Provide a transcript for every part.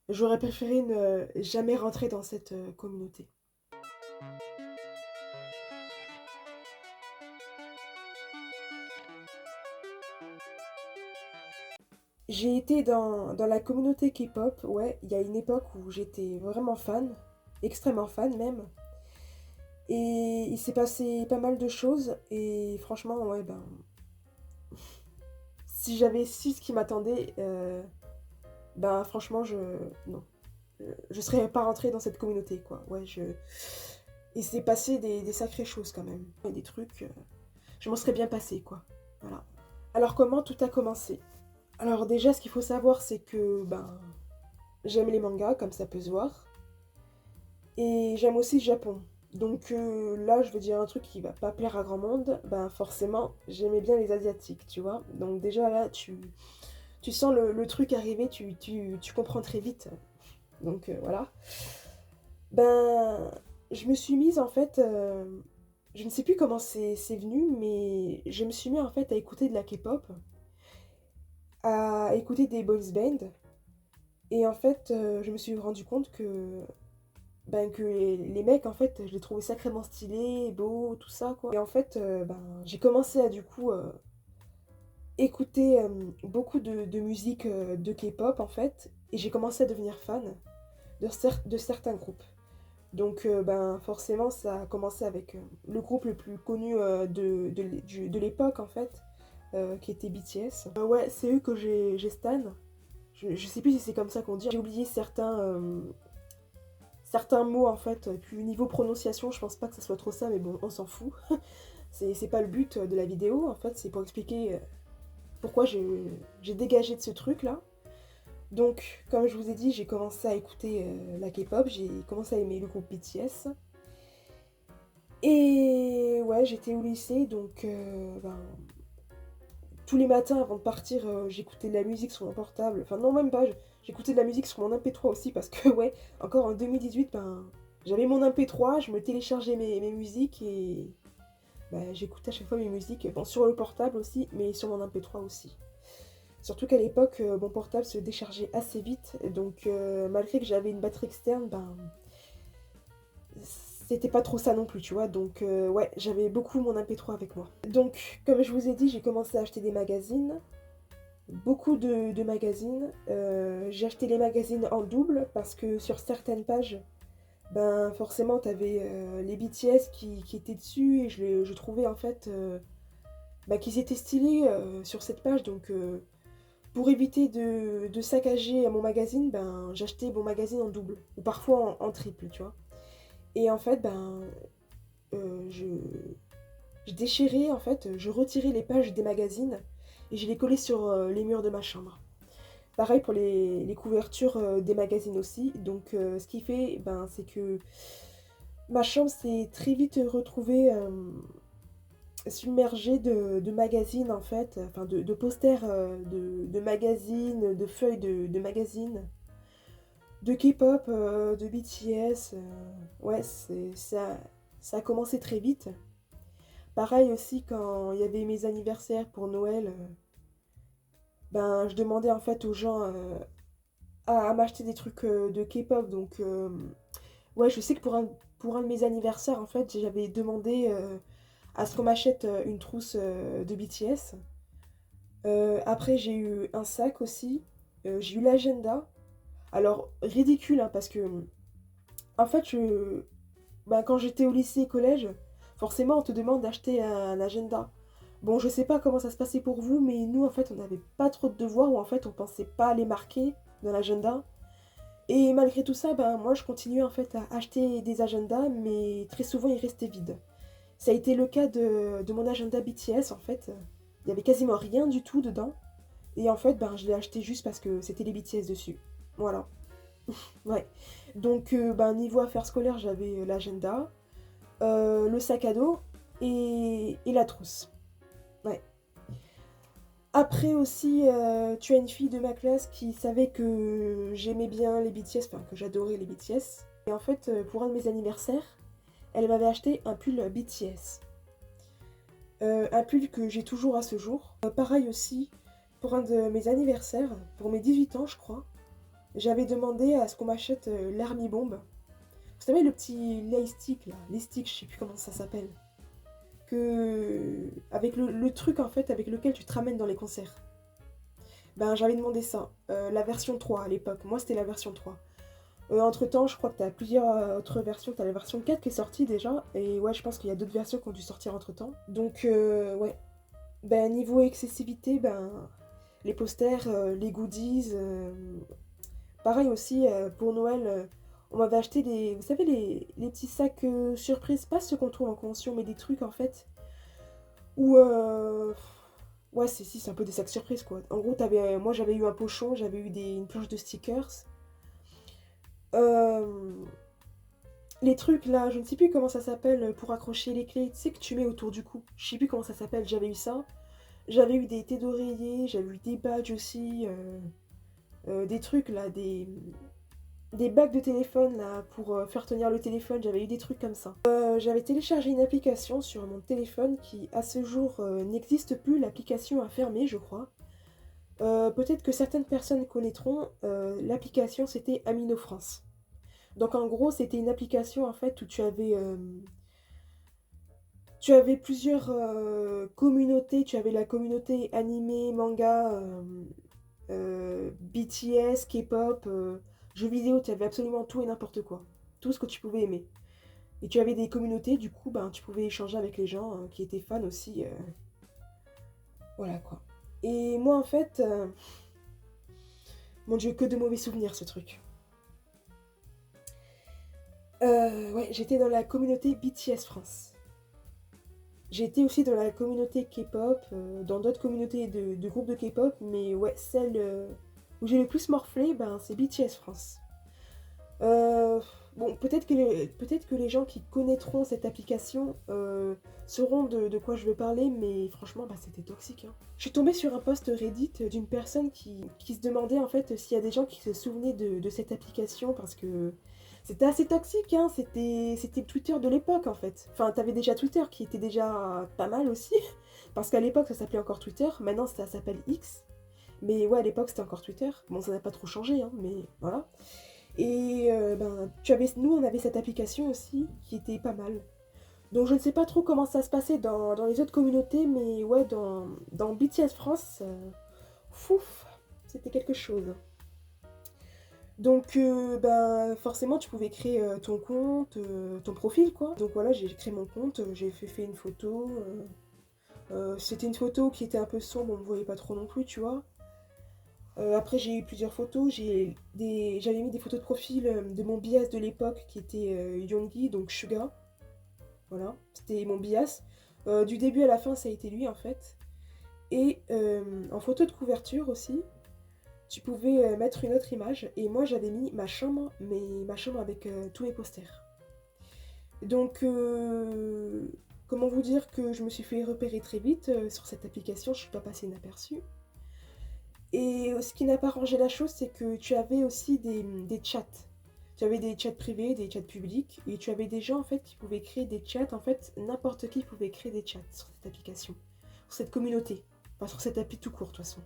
J'aurais préféré ne jamais rentrer dans cette, communauté. J'ai été dans la communauté K-pop, ouais, il y a une époque où j'étais vraiment fan, extrêmement fan même. Et il s'est passé pas mal de choses et franchement, ouais, ben, si j'avais su ce qui m'attendait, ben franchement, non, je serais pas rentrée dans cette communauté, quoi. Ouais, il s'est passé des sacrées choses quand même, des trucs, je m'en serais bien passé, quoi. Voilà. Alors comment tout a commencé? Alors déjà, ce qu'il faut savoir, c'est que ben j'aime les mangas, comme ça peut se voir, et j'aime aussi le Japon. Donc là, je veux dire un truc qui va pas plaire à grand monde, ben forcément, j'aimais bien les Asiatiques, tu vois. Donc déjà là, tu sens le truc arriver, tu comprends très vite. Donc voilà. Ben, je me suis mise en fait, je ne sais plus comment c'est venu, mais je me suis mis en fait à écouter de la K-pop, à écouter des boys bands, et en fait, je me suis rendu compte que les mecs, en fait, je les trouvais sacrément stylés, beaux, tout ça, quoi. Et en fait, ben, j'ai commencé à, du coup, écouter beaucoup de musique de K-pop, en fait, et j'ai commencé à devenir fan de certains groupes. Donc, ben, forcément, ça a commencé avec le groupe le plus connu de l'époque, en fait, qui était BTS. Ouais, c'est eux que j'ai stan. Je sais plus si c'est comme ça qu'on dit. J'ai oublié certains mots en fait, puis niveau prononciation, je pense pas que ça soit trop ça, mais bon, on s'en fout. C'est pas le but de la vidéo, en fait, c'est pour expliquer pourquoi j'ai dégagé de ce truc là. Donc, comme je vous ai dit, j'ai commencé à écouter la K-pop, j'ai commencé à aimer le groupe BTS. Et ouais, j'étais au lycée, donc ben, tous les matins avant de partir, j'écoutais de la musique sur mon portable. Enfin, non, même pas, j'écoutais de la musique sur mon MP3 aussi, parce que, ouais, encore en 2018, ben, j'avais mon MP3, je me téléchargeais mes musiques et ben, j'écoutais à chaque fois mes musiques, bon, sur le portable aussi, mais sur mon MP3 aussi. Surtout qu'à l'époque, mon portable se déchargeait assez vite, donc malgré que j'avais une batterie externe, ben, c'était pas trop ça non plus, tu vois. Donc, ouais, j'avais beaucoup mon MP3 avec moi. Donc, comme je vous ai dit, j'ai commencé à acheter des magazines. Beaucoup de magazines. J'ai acheté les magazines en double parce que sur certaines pages, ben forcément, t'avais les BTS qui étaient dessus et je trouvais en fait bah, qu'ils étaient stylés sur cette page. Donc, pour éviter de saccager mon magazine, ben j'achetais mon magazine en double ou parfois en triple, tu vois. Et en fait, ben, euh, je, je déchirais, en fait, je retirais les pages des magazines et je les collais sur les murs de ma chambre. Pareil pour les couvertures des magazines aussi. Donc ce qui fait, ben, c'est que ma chambre s'est très vite retrouvée submergée de magazines en fait, enfin de posters de magazines, de feuilles de magazines, de K-pop, de BTS. Ouais, ça a commencé très vite. Pareil aussi quand il y avait mes anniversaires pour Noël, ben je demandais en fait aux gens à m'acheter des trucs de K-pop. Donc ouais, je sais que pour un de mes anniversaires en fait, j'avais demandé à ce qu'on m'achète une trousse de BTS. Après j'ai eu un sac aussi, j'ai eu l'agenda. Alors ridicule hein, parce que en fait ben, quand j'étais au lycée et collège, forcément on te demande d'acheter un agenda. Bon, je sais pas comment ça se passait pour vous, mais nous en fait on n'avait pas trop de devoirs ou en fait on pensait pas à les marquer dans l'agenda. Et malgré tout ça, ben moi je continuais en fait à acheter des agendas, mais très souvent ils restaient vides. Ça a été le cas de mon agenda BTS en fait. Il y avait quasiment rien du tout dedans. Et en fait, ben je l'ai acheté juste parce que c'était les BTS dessus. Voilà. Ouais. Donc ben niveau affaires scolaires, j'avais l'agenda, le sac à dos et la trousse. Ouais. Après aussi, tu as une fille de ma classe qui savait que j'aimais bien les BTS, enfin que j'adorais les BTS. Et en fait, pour un de mes anniversaires, elle m'avait acheté un pull BTS. Un pull que j'ai toujours à ce jour. Pareil aussi, pour un de mes anniversaires, pour mes 18 ans je crois, j'avais demandé à ce qu'on m'achète l'Army Bomb. Vous savez, le petit lay stick, là, les sticks, je sais plus comment ça s'appelle. Avec le truc, en fait, avec lequel tu te ramènes dans les concerts. Ben, j'avais demandé ça. La version 3 à l'époque. Moi, c'était la version 3. Entre-temps, je crois que t'as plusieurs autres versions. T'as la version 4 qui est sortie déjà. Et ouais, je pense qu'il y a d'autres versions qui ont dû sortir entre-temps. Donc, ouais. Ben, niveau accessibilité, ben, les posters, les goodies. Pareil aussi, pour Noël, on m'avait acheté des... Vous savez, les petits sacs surprises. Pas ceux qu'on trouve en convention, mais des trucs, en fait, où... ouais, c'est un peu des sacs surprises, quoi. En gros, moi, j'avais eu un pochon, j'avais eu une planche de stickers. Euh, Les trucs là, je ne sais plus comment ça s'appelle pour accrocher les clés, tu sais que tu mets autour du cou. Je sais plus comment ça s'appelle, j'avais eu ça. J'avais eu des thés d'oreiller, j'avais eu des badges aussi, des trucs là, des bacs de téléphone là pour faire tenir le téléphone, j'avais eu des trucs comme ça. J'avais téléchargé une application sur mon téléphone qui à ce jour n'existe plus, l'application a fermé je crois. Peut-être que certaines personnes connaîtront, l'application c'était Amino France. Donc en gros, c'était une application en fait où tu avais plusieurs communautés. Tu avais la communauté animé, manga, BTS, K-pop, jeux vidéo. Tu avais absolument tout et n'importe quoi. Tout ce que tu pouvais aimer. Et tu avais des communautés, du coup, ben, tu pouvais échanger avec les gens qui étaient fans aussi. Voilà quoi. Et moi en fait, mon Dieu, que de mauvais souvenirs ce truc. Ouais, j'étais dans la communauté BTS France. J'ai été aussi dans la communauté K-pop, dans d'autres communautés de groupes de K-pop, mais ouais, celle où j'ai le plus morflé, ben, c'est BTS France. Euh, bon, peut-être que les gens qui connaîtront cette application sauront de quoi je veux parler, mais franchement, bah, c'était toxique, hein. Je suis tombée sur un post Reddit d'une personne qui se demandait en fait s'il y a des gens qui se souvenaient de cette application parce que c'était assez toxique, hein. C'était le Twitter de l'époque en fait. Enfin, t'avais déjà Twitter qui était déjà pas mal aussi, parce qu'à l'époque ça s'appelait encore Twitter, maintenant ça s'appelle X. Mais ouais, à l'époque c'était encore Twitter. Bon, ça n'a pas trop changé, hein, mais voilà. Et ben, nous on avait cette application aussi qui était pas mal. Donc je ne sais pas trop comment ça se passait dans les autres communautés, mais ouais, dans BTS France, fouf, c'était quelque chose. Donc ben, forcément tu pouvais créer ton compte, ton profil quoi. Donc voilà, j'ai créé mon compte, j'ai fait une photo. C'était une photo qui était un peu sombre, on ne voyait pas trop non plus, tu vois. Après j'ai eu plusieurs photos, j'avais mis des photos de profil de mon bias de l'époque qui était Yoongi, donc Suga. Voilà, c'était mon bias. Du début à la fin ça a été lui en fait. Et en photo de couverture aussi, tu pouvais mettre une autre image. Et moi, j'avais mis ma chambre, mais ma chambre avec tous mes posters. Donc, comment vous dire que je me suis fait repérer très vite sur cette application, je suis pas passée inaperçue. Et ce qui n'a pas arrangé la chose, c'est que tu avais aussi des chats. Tu avais des chats privés, des chats publics, et tu avais des gens en fait qui pouvaient créer des chats. En fait, n'importe qui pouvait créer des chats sur cette application, sur cette communauté, enfin sur cette appli tout court de toute façon.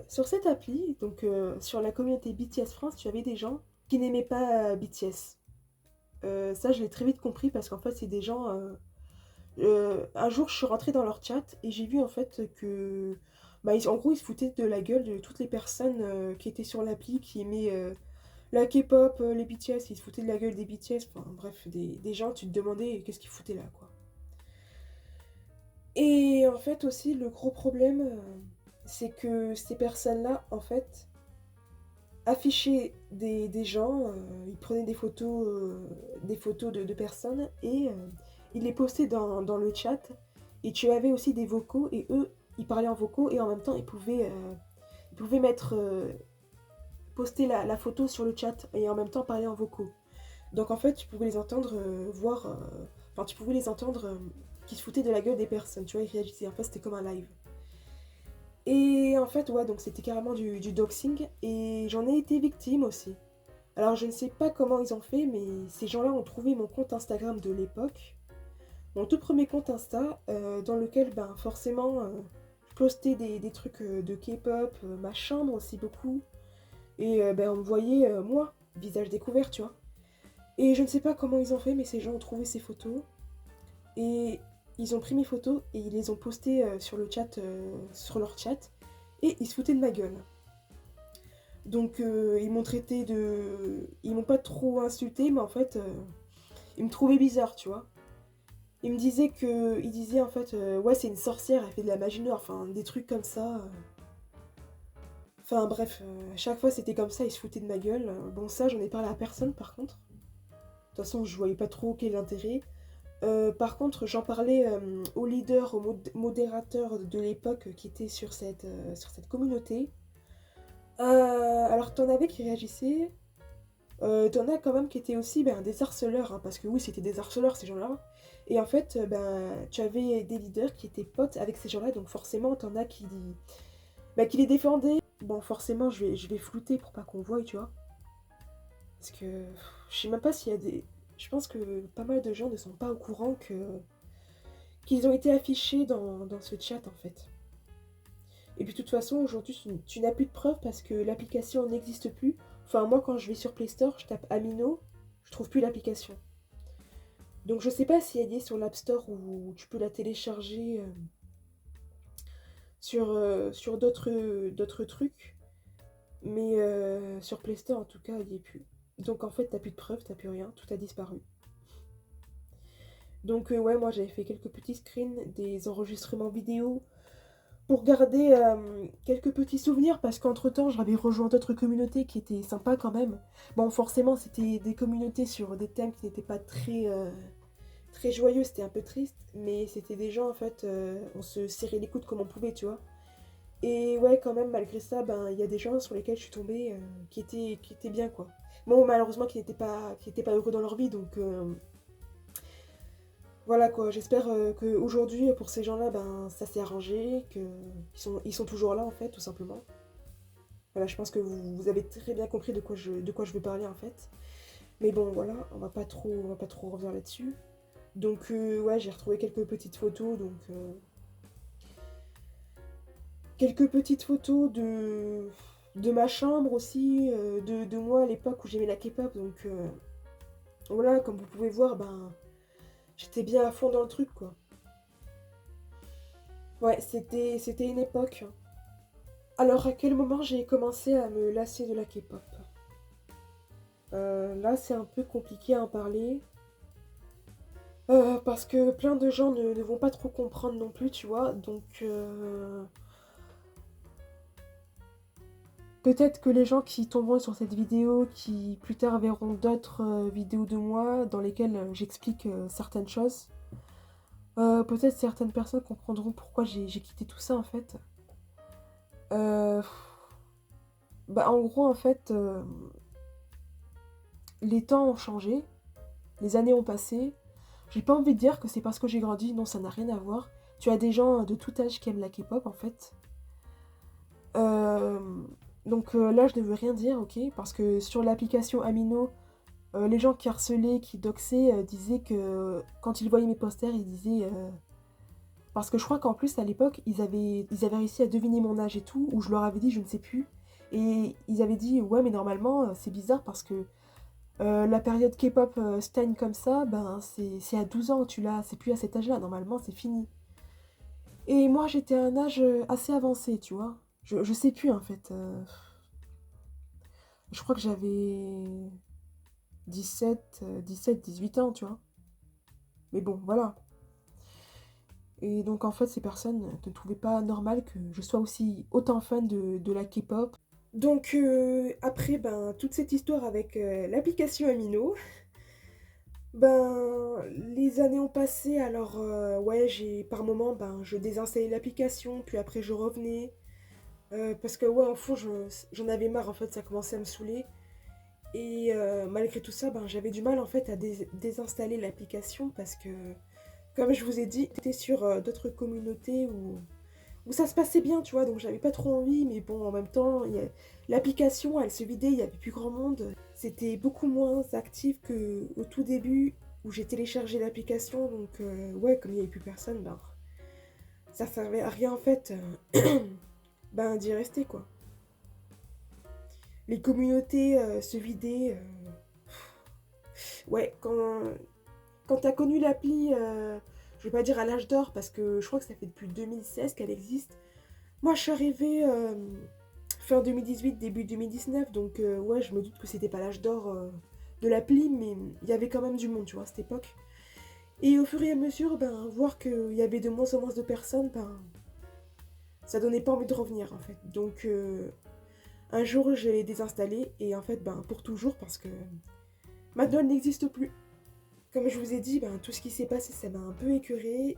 Sur cette appli, donc sur la communauté BTS France, tu avais des gens qui n'aimaient pas BTS. Ça, je l'ai très vite compris parce qu'en fait, c'est des gens. Un jour, je suis rentrée dans leur chat et j'ai vu en fait que. Bah, en gros, ils se foutaient de la gueule de toutes les personnes qui étaient sur l'appli, qui aimaient la K-pop, les BTS, ils se foutaient de la gueule des BTS. Enfin, bref, des gens, tu te demandais qu'est-ce qu'ils foutaient là, quoi. Et en fait, aussi, le gros problème, c'est que ces personnes-là, en fait, affichaient des gens, ils prenaient des photos de personnes et ils les postaient dans le chat. Et tu avais aussi des vocaux et eux, ils parlaient en vocaux et en même temps, ils pouvaient poster la photo sur le chat et en même temps parler en vocaux. Donc en fait, tu pouvais les entendre enfin, tu pouvais les entendre qui se foutaient de la gueule des personnes, tu vois, ils réagissaient. En fait, c'était comme un live. Et en fait, ouais, donc c'était carrément du doxing. Et j'en ai été victime aussi. Alors, je ne sais pas comment ils ont fait, mais ces gens-là ont trouvé mon compte Instagram de l'époque. Mon tout premier compte Insta, dans lequel, ben, forcément, postais des trucs de K-pop, ma chambre aussi beaucoup. Et ben, on me voyait, moi, visage découvert, tu vois. Et je ne sais pas comment ils ont fait, mais ces gens ont trouvé ces photos. Et ils ont pris mes photos et ils les ont postées sur le chat, sur leur chat. Et ils se foutaient de ma gueule. Donc ils m'ont traité de... Ils m'ont pas trop insulté, mais en fait, ils me trouvaient bizarre, tu vois. Ils me disaient que... Ils disaient en fait, ouais, c'est une sorcière, elle fait de la magie noire, enfin, des trucs comme ça. Enfin bref, à chaque fois c'était comme ça, ils se foutaient de ma gueule. Bon, ça, j'en ai parlé à personne par contre. De toute façon, je voyais pas trop quel intérêt. Par contre, j'en parlais au leader, au modérateur de l'époque qui était sur cette communauté. Alors, t'en avais qui réagissaient. T'en as quand même qui étaient aussi ben, des harceleurs, hein, parce que oui, c'était des harceleurs ces gens-là. Et en fait, ben, tu avais des leaders qui étaient potes avec ces gens-là, donc forcément, t'en as qui les défendaient. Bon, forcément, je vais flouter pour pas qu'on voie, tu vois. Parce que je sais même pas s'il y a des... Je pense que pas mal de gens ne sont pas au courant qu'ils ont été affichés dans ce chat, en fait. Et puis de toute façon, aujourd'hui, tu n'as plus de preuves parce que l'application n'existe plus. Enfin, moi, quand je vais sur Play Store, je tape Amino, je trouve plus l'application. Donc je sais pas si elle est sur l'App Store ou tu peux la télécharger sur d'autres trucs. Mais sur Play Store, en tout cas, elle n'y est plus. Donc en fait, t'as plus de preuves, t'as plus rien, tout a disparu. Donc ouais, moi j'avais fait quelques petits screens, des enregistrements vidéo pour garder quelques petits souvenirs parce qu'entre-temps j'avais rejoint d'autres communautés qui étaient sympas quand même. Bon, forcément c'était des communautés sur des thèmes qui n'étaient pas très joyeux, c'était un peu triste, mais c'était des gens en fait, on se serrait les coudes comme on pouvait, tu vois. Et ouais, quand même, malgré ça, ben il y a des gens sur lesquels je suis tombée qui étaient bien quoi. Bon, malheureusement qui n'étaient pas heureux dans leur vie, donc voilà quoi, j'espère qu'aujourd'hui, pour ces gens-là, ben, ça s'est arrangé, ils sont toujours là en fait, tout simplement. Voilà, je pense que vous avez très bien compris de quoi je veux parler en fait. Mais bon, voilà, on va pas trop revenir là-dessus. Donc ouais, j'ai retrouvé quelques petites photos, donc quelques petites photos de ma chambre aussi, de moi à l'époque où j'aimais la K-pop, donc voilà, comme vous pouvez voir, ben, j'étais bien à fond dans le truc quoi. Ouais, c'était une époque. Alors, à quel moment j'ai commencé à me lasser de la K-pop? Là, c'est un peu compliqué à en parler. Parce que plein de gens ne vont pas trop comprendre non plus, tu vois. Donc, peut-être que les gens qui tomberont sur cette vidéo, qui plus tard verront d'autres vidéos de moi dans lesquelles j'explique certaines choses, peut-être certaines personnes comprendront pourquoi j'ai quitté tout ça en fait. Euh, Bah, en gros, en fait, les temps ont changé, les années ont passé. J'ai pas envie de dire que c'est parce que j'ai grandi, non, ça n'a rien à voir. Tu as des gens de tout âge qui aiment la K-pop en fait. Euh, donc là, je ne veux rien dire, ok? Parce que sur l'application Amino, les gens qui harcelaient, qui doxaient, disaient que quand ils voyaient mes posters, ils disaient. Parce que je crois qu'en plus, à l'époque, ils avaient réussi à deviner mon âge et tout, ou je leur avais dit, je ne sais plus. Et ils avaient dit, ouais, mais normalement, c'est bizarre parce que la période K-pop stan comme ça, ben c'est à 12 ans, tu l'as, c'est plus à cet âge-là, normalement c'est fini. Et moi j'étais à un âge assez avancé, tu vois. Je sais plus en fait. Je crois que j'avais 18 ans, tu vois. Mais bon, voilà. Et donc en fait ces personnes ne trouvaient pas normal que je sois aussi autant fan de la K-pop. Donc après, ben, toute cette histoire avec l'application Amino, ben, les années ont passé, alors ouais, par moment, ben, je désinstallais l'application, puis après je revenais, parce que ouais, au fond, j'en avais marre, en fait, ça commençait à me saouler, et malgré tout ça, ben, j'avais du mal, en fait, à désinstaller l'application, parce que, comme je vous ai dit, j'étais sur d'autres communautés où ça se passait bien, tu vois, donc j'avais pas trop envie, mais bon, en même temps, l'application, elle se vidait, il y avait plus grand monde. C'était beaucoup moins actif qu'au tout début, où j'ai téléchargé l'application, donc ouais, comme il n'y avait plus personne, ben, ça servait à rien en fait ben, d'y rester quoi. Les communautés se vidaient. Ouais, quand t'as connu l'appli, je vais pas dire à l'âge d'or parce que je crois que ça fait depuis 2016 qu'elle existe. Moi je suis arrivée fin 2018, début 2019, donc ouais, je me doute que c'était pas l'âge d'or de l'appli, mais il y avait quand même du monde, tu vois, à cette époque. Et au fur et à mesure, ben, voir qu'il y avait de moins en moins de personnes, ben, ça donnait pas envie de revenir en fait. Donc un jour, j'ai désinstallé et en fait, ben, pour toujours parce que maintenant, elle n'existe plus. Comme je vous ai dit, ben, tout ce qui s'est passé, ça m'a un peu écœurée.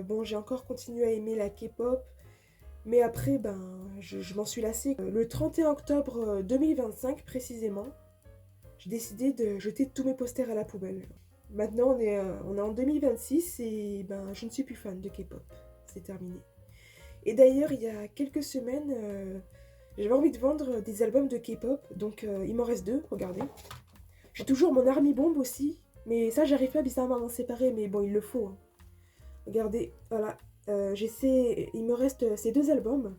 Bon, j'ai encore continué à aimer la K-pop, mais après, ben, je m'en suis lassée. Le 31 octobre 2025, précisément, j'ai décidé de jeter tous mes posters à la poubelle. Maintenant, on est en 2026 et ben, je ne suis plus fan de K-pop. C'est terminé. Et d'ailleurs, il y a quelques semaines, j'avais envie de vendre des albums de K-pop, donc il m'en reste deux, regardez. J'ai toujours mon Army Bomb aussi, mais ça, j'arrive pas bizarrement à m'en séparer, mais bon, il le faut, hein. Regardez, voilà. Il me reste ces deux albums.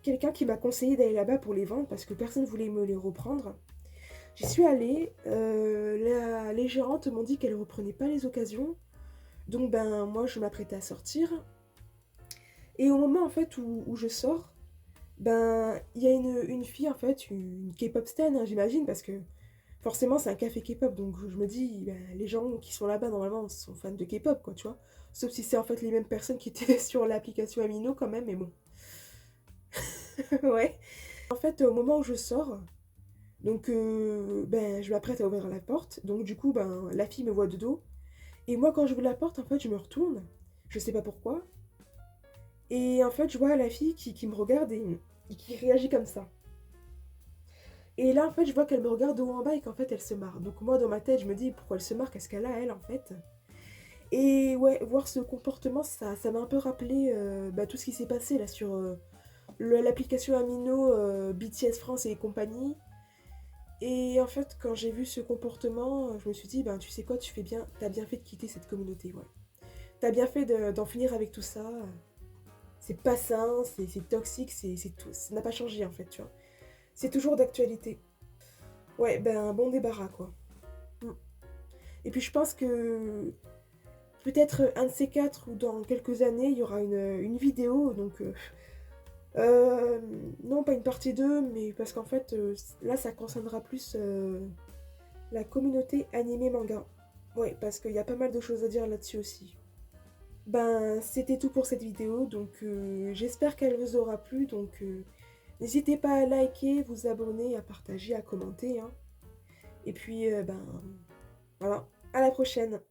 Quelqu'un qui m'a conseillé d'aller là-bas pour les vendre parce que personne ne voulait me les reprendre. J'y suis allée. Les gérantes m'ont dit qu'elles ne reprenaient pas les occasions. Donc, ben, moi, je m'apprêtais à sortir. Et au moment, en fait, où je sors, ben, il y a une fille, en fait, une K-pop stan, hein, j'imagine, parce que forcément, c'est un café K-pop, donc je me dis, ben, les gens qui sont là-bas, normalement, sont fans de K-pop, quoi, tu vois. Sauf si c'est en fait les mêmes personnes qui étaient sur l'application Amino, quand même, mais bon. Ouais. En fait, au moment où je sors, donc, ben, je m'apprête à ouvrir la porte, donc du coup, ben, la fille me voit de dos. Et moi, quand j'ouvre la porte, en fait, je me retourne, je sais pas pourquoi, et en fait, je vois la fille qui me regarde et qui réagit comme ça. Et là, en fait, je vois qu'elle me regarde de haut en bas et qu'en fait, elle se marre. Donc moi, dans ma tête, je me dis, pourquoi elle se marre? Qu'est-ce qu'elle a, elle, en fait? Et ouais, voir ce comportement, ça m'a un peu rappelé bah, tout ce qui s'est passé là sur l'application Amino, BTS France et compagnie. Et en fait, quand j'ai vu ce comportement, je me suis dit, ben tu sais quoi, tu fais bien, t'as bien fait de quitter cette communauté, ouais. T'as bien fait d'en finir avec tout ça. C'est pas sain, c'est toxique, c'est tout. Ça n'a pas changé en fait, tu vois. C'est toujours d'actualité. Ouais, ben bon débarras quoi. Mm. Et puis je pense que peut-être un de ces quatre ou dans quelques années, il y aura une vidéo. Donc, non, pas une partie 2 mais parce qu'en fait, là, ça concernera plus la communauté animé manga. Ouais, parce qu'il y a pas mal de choses à dire là-dessus aussi. Ben, c'était tout pour cette vidéo, donc j'espère qu'elle vous aura plu. Donc, n'hésitez pas à liker, vous abonner, à partager, à commenter, hein. Et puis, ben, voilà, à la prochaine.